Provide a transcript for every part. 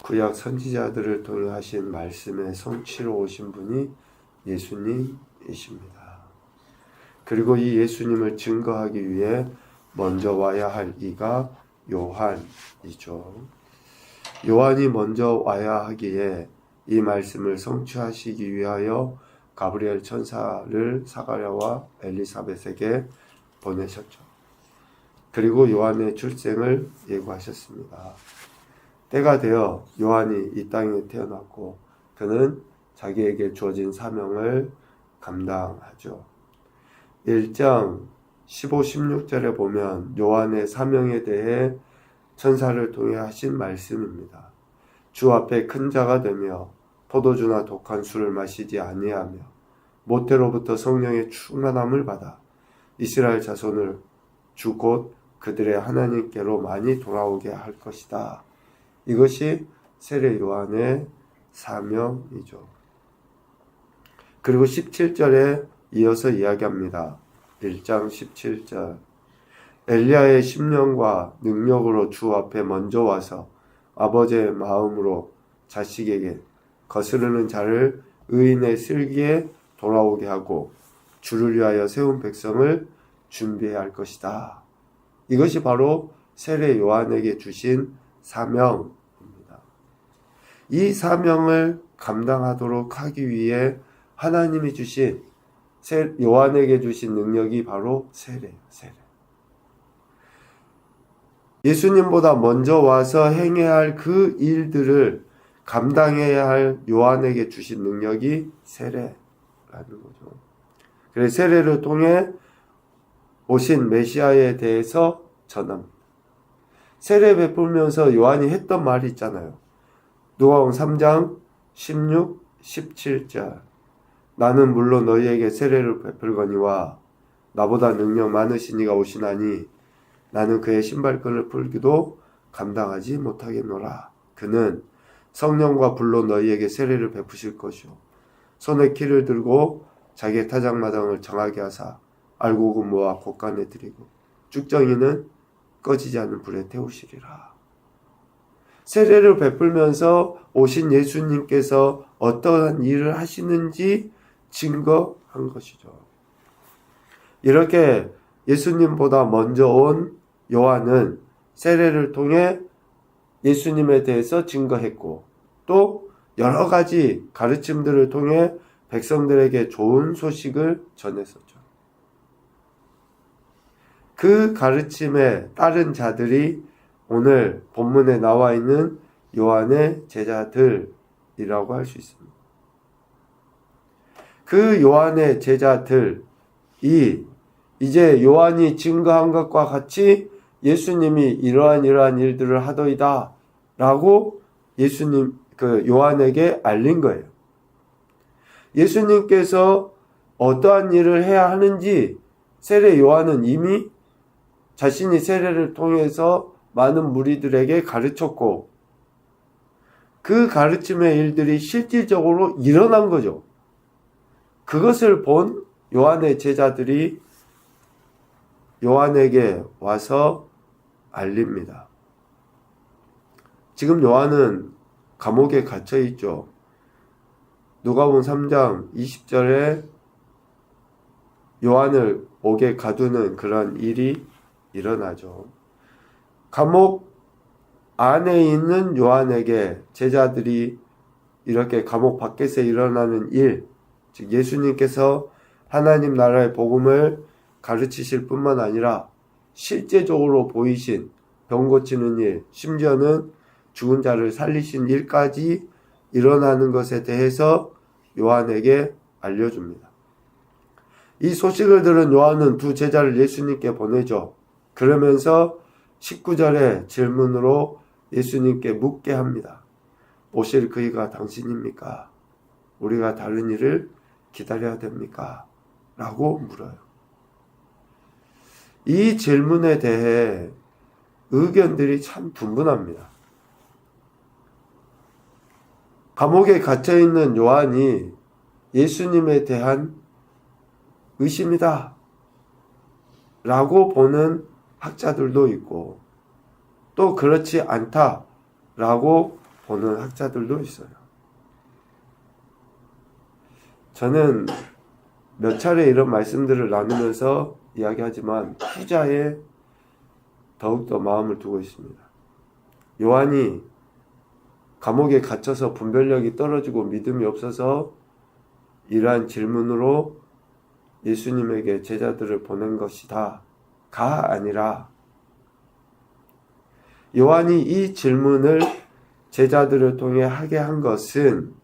구약 선지자들을 통해 하신 말씀의 성취로 오신 분이 예수님이십니다. 그리고 이 예수님을 증거하기 위해 먼저 와야 할 이가 요한이죠. 요한이 먼저 와야 하기에 이 말씀을 성취하시기 위하여 가브리엘 천사를 사가랴와 엘리사벳에게 보내셨죠. 그리고 요한의 출생을 예고하셨습니다. 때가 되어 요한이 이 땅에 태어났고 그는 자기에게 주어진 사명을 감당하죠. 1장 15, 16절에 보면 요한의 사명에 대해 천사를 통해 하신 말씀입니다. 주 앞에 큰 자가 되며 포도주나 독한 술을 마시지 아니하며 모태로부터 성령의 충만함을 받아 이스라엘 자손을 주 곧 그들의 하나님께로 많이 돌아오게 할 것이다. 이것이 세례 요한의 사명이죠. 그리고 17절에 이어서 이야기합니다. 1장 17절 엘리야의 심령과 능력으로 주 앞에 먼저 와서 아버지의 마음으로 자식에게 거스르는 자를 의인의 슬기에 돌아오게 하고 주를 위하여 세운 백성을 준비해야 할 것이다. 이것이 바로 세례 요한에게 주신 사명입니다. 이 사명을 감당하도록 하기 위해 하나님이 주신 요한에게 주신 능력이 바로 세례예요. 세례. 예수님보다 먼저 와서 행해야 할 그 일들을 감당해야 할 요한에게 주신 능력이 세례라는 거죠. 그래서 세례를 통해 오신 메시아에 대해서 전합니다. 세례 베풀면서 요한이 했던 말이 있잖아요. 누가복음 3장 16, 17절 나는 물론 너희에게 세례를 베풀거니와 나보다 능력 많으신 이가 오시나니 나는 그의 신발끈을 풀기도 감당하지 못하겠노라. 그는 성령과 불로 너희에게 세례를 베푸실 것이요 손에 키를 들고 자기의 타작마당을 정하게 하사 알곡은 모아 곳간에 드리고 쭉정이는 꺼지지 않는 불에 태우시리라. 세례를 베풀면서 오신 예수님께서 어떠한 일을 하시는지 증거한 것이죠. 이렇게 예수님보다 먼저 온 요한은 세례를 통해 예수님에 대해서 증거했고 또 여러 가지 가르침들을 통해 백성들에게 좋은 소식을 전했었죠. 그 가르침에 따른 자들이 오늘 본문에 나와 있는 요한의 제자들이라고 할 수 있습니다. 그 요한의 제자들이 이제 요한이 증거한 것과 같이 예수님이 이러한 일들을 하더이다 라고 예수님 요한에게 알린 거예요. 예수님께서 어떠한 일을 해야 하는지 세례 요한은 이미 자신이 세례를 통해서 많은 무리들에게 가르쳤고 그 가르침의 일들이 실질적으로 일어난 거죠. 그것을 본 요한의 제자들이 요한에게 와서 알립니다. 지금 요한은 감옥에 갇혀 있죠. 누가복음 3장 20절에 요한을 옥에 가두는 그런 일이 일어나죠. 감옥 안에 있는 요한에게 제자들이 이렇게 감옥 밖에서 일어나는 일, 즉 예수님께서 하나님 나라의 복음을 가르치실 뿐만 아니라 실제적으로 보이신 병 고치는 일, 심지어는 죽은 자를 살리신 일까지 일어나는 것에 대해서 요한에게 알려줍니다. 이 소식을 들은 요한은 두 제자를 예수님께 보내죠. 그러면서 19절의 질문으로 예수님께 묻게 합니다. 오실 그이가 당신입니까? 우리가 다른 일을 기다려야 됩니까? 라고 물어요. 이 질문에 대해 의견들이 참 분분합니다. 감옥에 갇혀있는 요한이 예수님에 대한 의심이다 라고 보는 학자들도 있고 또 그렇지 않다 라고 보는 학자들도 있어요. 저는 몇 차례 이런 말씀들을 나누면서 이야기하지만 후자에 더욱더 마음을 두고 있습니다. 요한이 감옥에 갇혀서 분별력이 떨어지고 믿음이 없어서 이러한 질문으로 예수님에게 제자들을 보낸 것이다 가 아니라, 요한이 이 질문을 제자들을 통해 하게 한 것은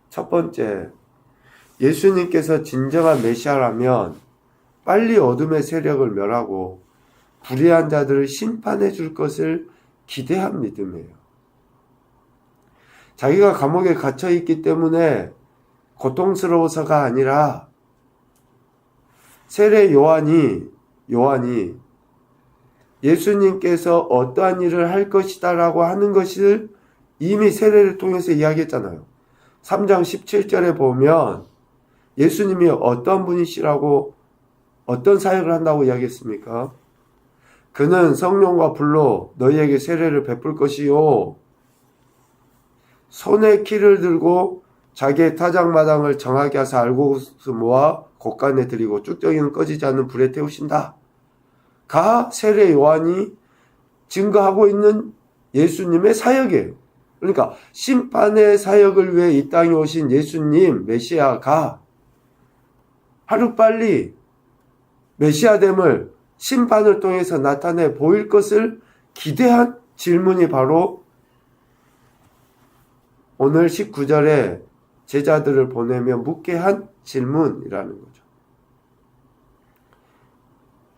첫 번째, 예수님께서 진정한 메시아라면 빨리 어둠의 세력을 멸하고 불의한 자들을 심판해 줄 것을 기대한 믿음이에요. 자기가 감옥에 갇혀 있기 때문에 고통스러워서가 아니라, 세례 요한이 예수님께서 어떠한 일을 할 것이다 라고 하는 것을 이미 세례를 통해서 이야기했잖아요. 3장 17절에 보면 예수님이 어떤 분이시라고, 어떤 사역을 한다고 이야기했습니까? 그는 성령과 불로 너희에게 세례를 베풀 것이요, 손에 키를 들고 자기의 타작마당을 정하게 하사 알곡을 모아 곳간에 들이고 쭉정이는 꺼지지 않는 불에 태우신다 가 세례 요한이 증거하고 있는 예수님의 사역이에요. 그러니까 심판의 사역을 위해 이 땅에 오신 예수님 메시아가 하루빨리 메시아됨을 심판을 통해서 나타내 보일 것을 기대한 질문이 바로 오늘 19절에 제자들을 보내며 묻게 한 질문이라는 거죠.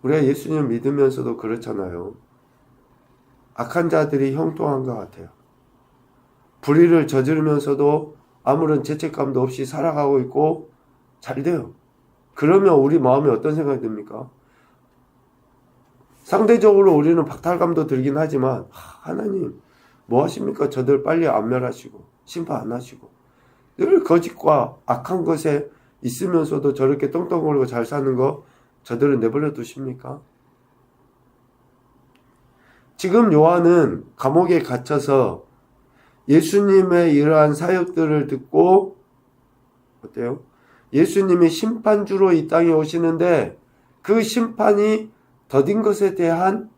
우리가 예수님을 믿으면서도 그렇잖아요. 악한 자들이 형통한 것 같아요. 불의를 저지르면서도 아무런 죄책감도 없이 살아가고 있고 잘 돼요. 그러면 우리 마음에 어떤 생각이 듭니까? 상대적으로 우리는 박탈감도 들긴 하지만, 하나님 뭐 하십니까? 저들 빨리 안 멸하시고 심판 안 하시고 늘 거짓과 악한 것에 있으면서도 저렇게 떵떵거리고 잘 사는 거 저들은 내버려 두십니까? 지금 요한은 감옥에 갇혀서 예수님의 이러한 사역들을 듣고 어때요? 예수님이 심판주로 이 땅에 오시는데 그 심판이 더딘 것에 대한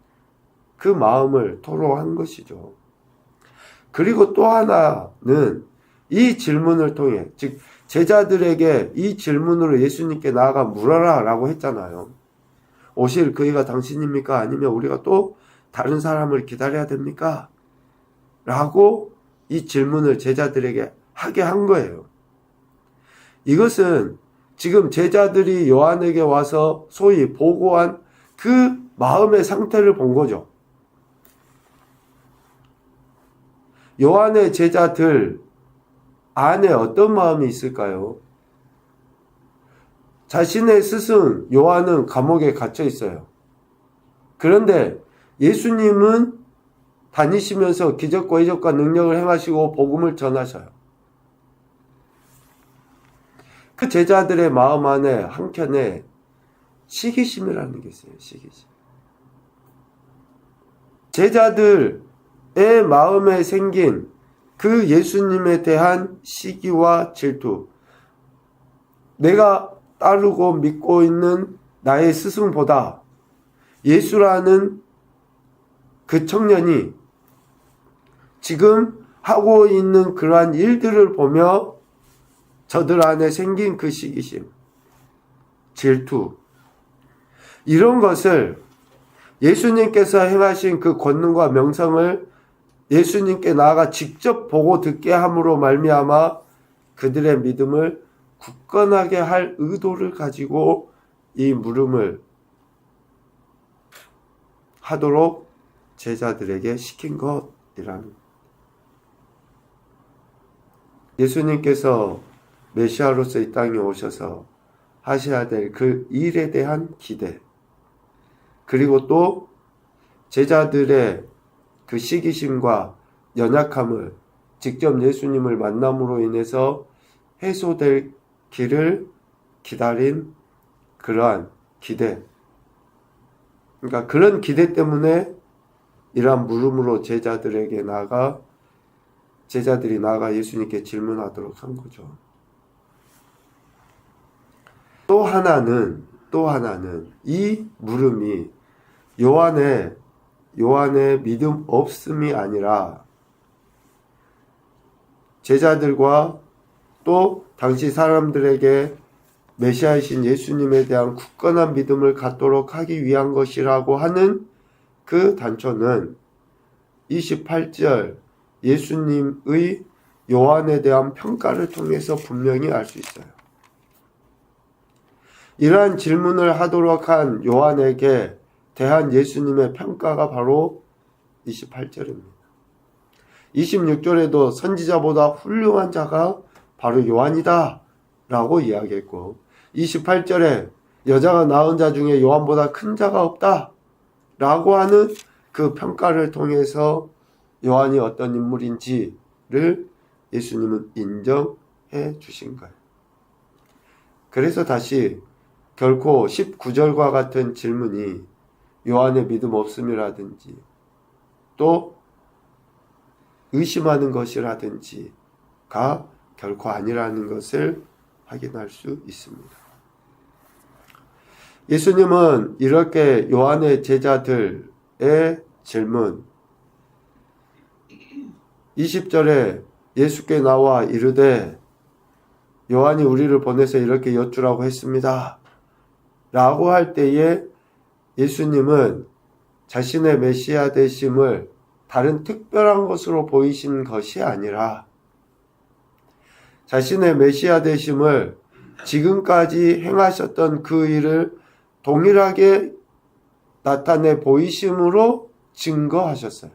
그 마음을 토로한 것이죠. 그리고 또 하나는 이 질문을 통해, 즉 제자들에게 이 질문으로 예수님께 나아가 물어라 라고 했잖아요. 오실 그이가 당신입니까? 아니면 우리가 또 다른 사람을 기다려야 됩니까? 라고 이 질문을 제자들에게 하게 한 거예요. 이것은 지금 제자들이 요한에게 와서 소위 보고한 그 마음의 상태를 본 거죠. 요한의 제자들 안에 어떤 마음이 있을까요? 자신의 스승 요한은 감옥에 갇혀 있어요. 그런데 예수님은 다니시면서 기적과 이적과 능력을 행하시고 복음을 전하셔요. 그 제자들의 마음 안에 한켠에 시기심이라는 게 있어요. 시기심. 제자들의 마음에 생긴 그 예수님에 대한 시기와 질투, 내가 따르고 믿고 있는 나의 스승보다 예수라는 그 청년이 지금 하고 있는 그러한 일들을 보며 저들 안에 생긴 그 시기심, 질투, 이런 것을 예수님께서 행하신 그 권능과 명성을 예수님께 나아가 직접 보고 듣게 함으로 말미암아 그들의 믿음을 굳건하게 할 의도를 가지고 이 물음을 하도록 제자들에게 시킨 것이라는. 예수님께서 메시아로서 이 땅에 오셔서 하셔야 될 그 일에 대한 기대, 그리고 또 제자들의 그 시기심과 연약함을 직접 예수님을 만남으로 인해서 해소될 길을 기다린 그러한 기대. 그러니까 그런 기대 때문에 이러한 물음으로 제자들이 나가 예수님께 질문하도록 한 거죠. 또 하나는 이 물음이 요한의 믿음 없음이 아니라 제자들과 또 당시 사람들에게 메시아이신 예수님에 대한 굳건한 믿음을 갖도록 하기 위한 것이라고 하는 그 단초는 28절 예수님의 요한에 대한 평가를 통해서 분명히 알 수 있어요. 이러한 질문을 하도록 한 요한에게 대한 예수님의 평가가 바로 28절입니다. 26절에도 선지자보다 훌륭한 자가 바로 요한이다 라고 이야기했고, 28절에 여자가 낳은 자 중에 요한보다 큰 자가 없다 라고 하는 그 평가를 통해서 요한이 어떤 인물인지를 예수님은 인정해 주신 거예요. 그래서 다시 결코 19절과 같은 질문이 요한의 믿음 없음이라든지 또 의심하는 것이라든지가 결코 아니라는 것을 확인할 수 있습니다. 예수님은 이렇게 요한의 제자들의 질문 20절에 예수께 나와 이르되 요한이 우리를 보내서 이렇게 여쭈라고 했습니다 라고 할 때에 예수님은 자신의 메시아 되심을 다른 특별한 것으로 보이신 것이 아니라 자신의 메시아 되심을 지금까지 행하셨던 그 일을 동일하게 나타내 보이심으로 증거하셨어요.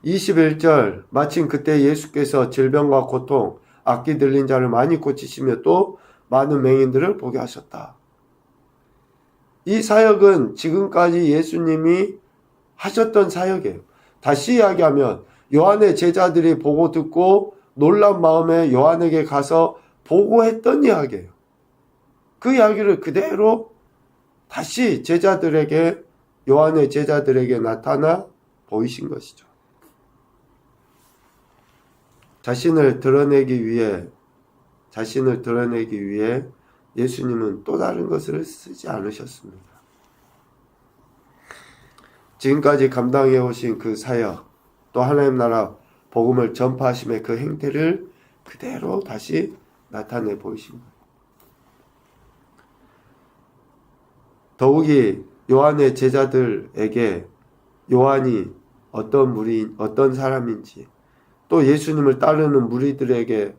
21절 마침 그때 예수께서 질병과 고통, 악기 들린 자를 많이 고치시며 또 많은 맹인들을 보게 하셨다. 이 사역은 지금까지 예수님이 하셨던 사역이에요. 다시 이야기하면 요한의 제자들이 보고 듣고 놀란 마음에 요한에게 가서 보고했던 이야기예요. 그 이야기를 그대로 다시 요한의 제자들에게 나타나 보이신 것이죠. 자신을 드러내기 위해 예수님은 또 다른 것을 쓰지 않으셨습니다. 지금까지 감당해 오신 그 사역, 또 하나님 나라 복음을 전파하심의 그 행태를 그대로 다시 나타내 보이신 거예요. 더욱이 요한의 제자들에게 요한이 어떤 사람인지, 또 예수님을 따르는 무리들에게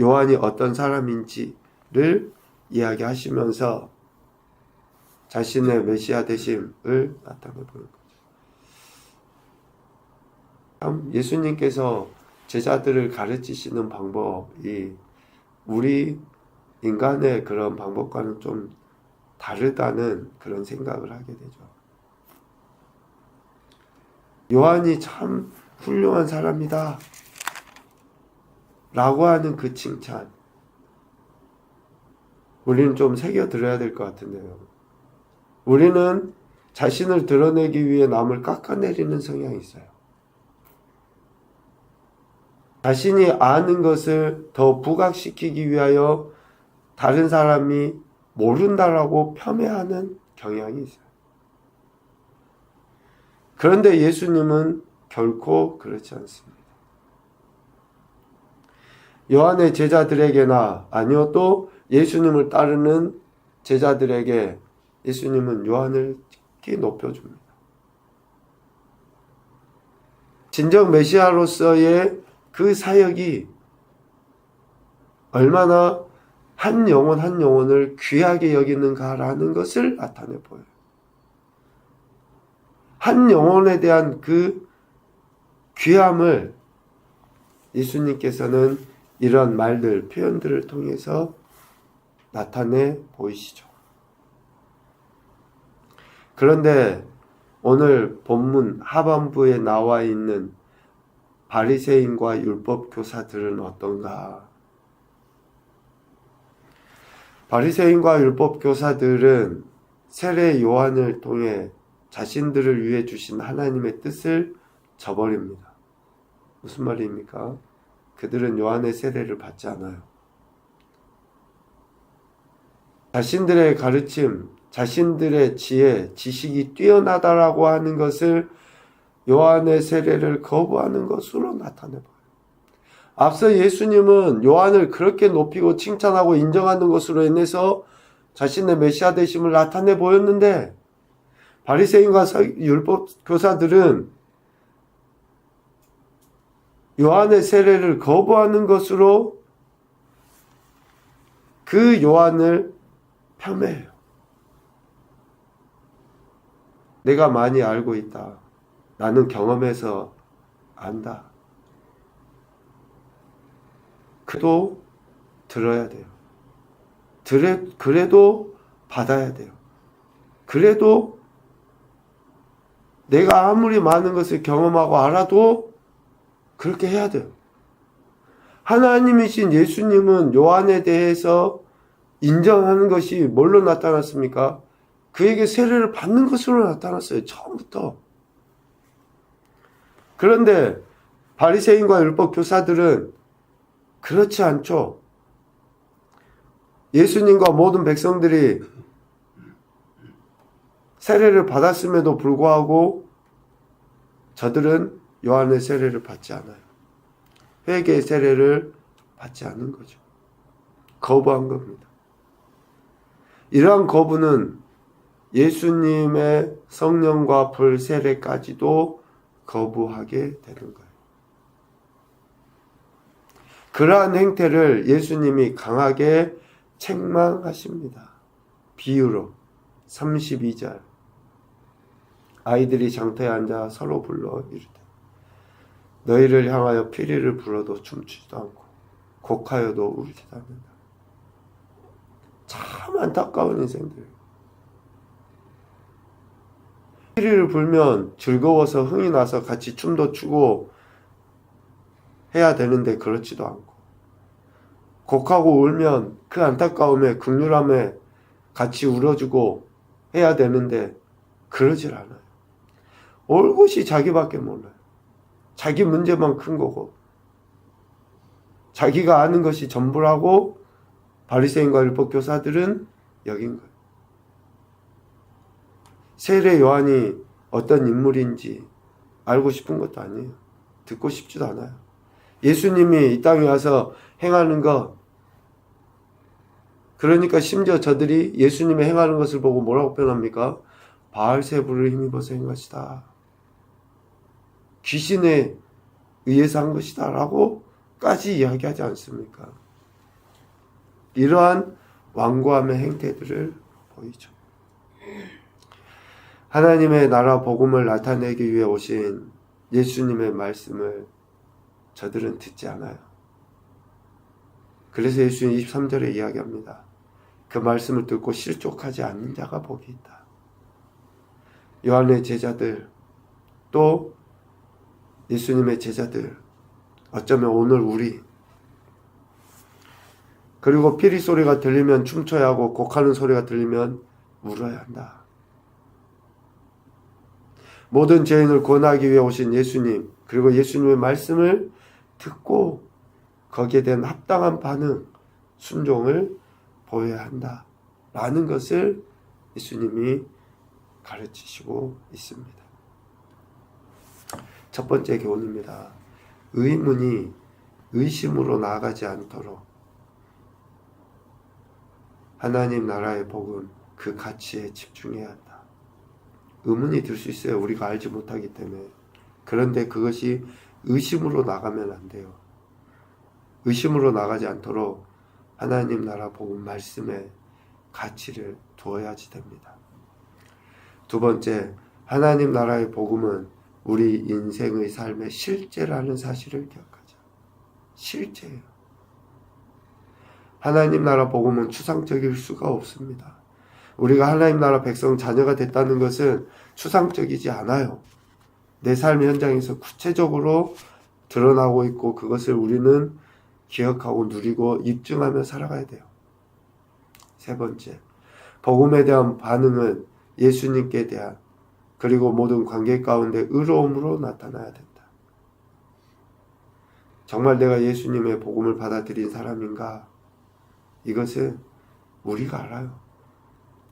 요한이 어떤 사람인지를 이야기하시면서 자신의 메시아 되심을 나타내 보는 거죠. 참 예수님께서 제자들을 가르치시는 방법이 우리 인간의 그런 방법과는 좀 다르다는 그런 생각을 하게 되죠. 요한이 참 훌륭한 사람이다 라고 하는 그 칭찬, 우리는 좀 새겨들어야 될 것 같은데요. 우리는 자신을 드러내기 위해 남을 깎아내리는 성향이 있어요. 자신이 아는 것을 더 부각시키기 위하여 다른 사람이 모른다라고 폄훼하는 경향이 있어요. 그런데 예수님은 결코 그렇지 않습니다. 요한의 제자들에게나 아니요 또 예수님을 따르는 제자들에게 예수님은 요한을 특히 높여줍니다. 진정 메시아로서의 그 사역이 얼마나 한 영혼을 귀하게 여기는가라는 것을 나타내 보여요. 한 영혼에 대한 그 귀함을 예수님께서는 이런 말들, 표현들을 통해서 나타내 보이시죠. 그런데 오늘 본문 하반부에 나와 있는 바리새인과 율법 교사들은 어떤가? 바리새인과 율법 교사들은 세례 요한을 통해 자신들을 위해 주신 하나님의 뜻을 저버립니다. 무슨 말입니까? 그들은 요한의 세례를 받지 않아요. 자신들의 가르침, 자신들의 지혜, 지식이 뛰어나다라고 하는 것을 요한의 세례를 거부하는 것으로 나타내봐요. 앞서 예수님은 요한을 그렇게 높이고 칭찬하고 인정하는 것으로 인해서 자신의 메시아 되심을 나타내 보였는데, 바리새인과 율법 교사들은 요한의 세례를 거부하는 것으로 그 요한을 폄훼해요. 내가 많이 알고 있다. 나는 경험해서 안다. 그래도 들어야 돼요. 그래도 받아야 돼요. 그래도 내가 아무리 많은 것을 경험하고 알아도 그렇게 해야 돼요. 하나님이신 예수님은 요한에 대해서 인정하는 것이 뭘로 나타났습니까? 그에게 세례를 받는 것으로 나타났어요. 처음부터. 그런데 바리새인과 율법 교사들은 그렇지 않죠. 예수님과 모든 백성들이 세례를 받았음에도 불구하고 저들은 요한의 세례를 받지 않아요. 회개의 세례를 받지 않는 거죠. 거부한 겁니다. 이러한 거부는 예수님의 성령과 불 세례까지도 거부하게 되는 거예요. 그러한 행태를 예수님이 강하게 책망하십니다. 비유로 32절 아이들이 장터에 앉아 서로 불러 이르되 너희를 향하여 피리를 불어도 춤추지도 않고 곡하여도 울지도 않는다. 참 안타까운 인생들. 피리를 불면 즐거워서 흥이 나서 같이 춤도 추고 해야 되는데 그렇지도 않고, 곡하고 울면 그 안타까움에 극률함에 같이 울어주고 해야 되는데 그러질 않아요. 올 곳이 자기밖에 몰라요. 자기 문제만 큰 거고 자기가 아는 것이 전부라고 바리새인과 율법 교사들은 여긴 거예요. 세례 요한이 어떤 인물인지 알고 싶은 것도 아니에요. 듣고 싶지도 않아요. 예수님이 이 땅에 와서 행하는 것, 그러니까 심지어 저들이 예수님이 행하는 것을 보고 뭐라고 표현합니까? 바알세불을 힘입어서 한 것이다. 귀신에 의해서 한 것이다 라고까지 이야기하지 않습니까? 이러한 완고함의 행태들을 보이죠. 하나님의 나라 복음을 나타내기 위해 오신 예수님의 말씀을 저들은 듣지 않아요. 그래서 예수님 23절에 이야기합니다. 그 말씀을 듣고 실족하지 않는 자가 복이 있다. 요한의 제자들, 또 예수님의 제자들, 어쩌면 오늘 우리, 그리고 피리 소리가 들리면 춤춰야 하고 곡하는 소리가 들리면 울어야 한다. 모든 죄인을 구원하기 위해 오신 예수님, 그리고 예수님의 말씀을 듣고 거기에 대한 합당한 반응, 순종을 보여야 한다 라는 것을 예수님이 가르치시고 있습니다. 첫 번째 교훈입니다. 의문이 의심으로 나아가지 않도록 하나님 나라의 복음, 그 가치에 집중해야 한다. 의문이 들 수 있어요. 우리가 알지 못하기 때문에. 그런데 그것이 의심으로 나가면 안 돼요. 의심으로 나가지 않도록 하나님 나라 복음 말씀에 가치를 두어야지 됩니다. 두 번째, 하나님 나라의 복음은 우리 인생의 삶의 실제라는 사실을 기억하자. 실제예요. 하나님 나라 복음은 추상적일 수가 없습니다. 우리가 하나님 나라 백성 자녀가 됐다는 것은 추상적이지 않아요. 내 삶 현장에서 구체적으로 드러나고 있고 그것을 우리는 기억하고 누리고 입증하며 살아가야 돼요. 세 번째, 복음에 대한 반응은 예수님께 대한 그리고 모든 관계 가운데 의로움으로 나타나야 된다. 정말 내가 예수님의 복음을 받아들인 사람인가? 이것은 우리가 알아요.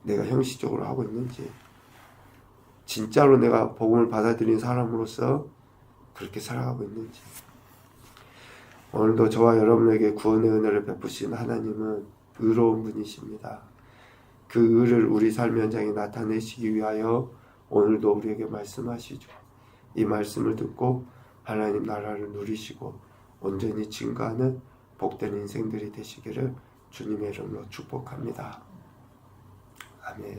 내가 형식적으로 하고 있는지, 진짜로 내가 복음을 받아들인 사람으로서 그렇게 살아가고 있는지. 오늘도 저와 여러분에게 구원의 은혜를 베푸신 하나님은 의로운 분이십니다. 그 의를 우리 삶의 현장에 나타내시기 위하여 오늘도 우리에게 말씀하시죠. 이 말씀을 듣고 하나님 나라를 누리시고 온전히 증거하는 복된 인생들이 되시기를 주님의 이름으로 축복합니다. 아멘.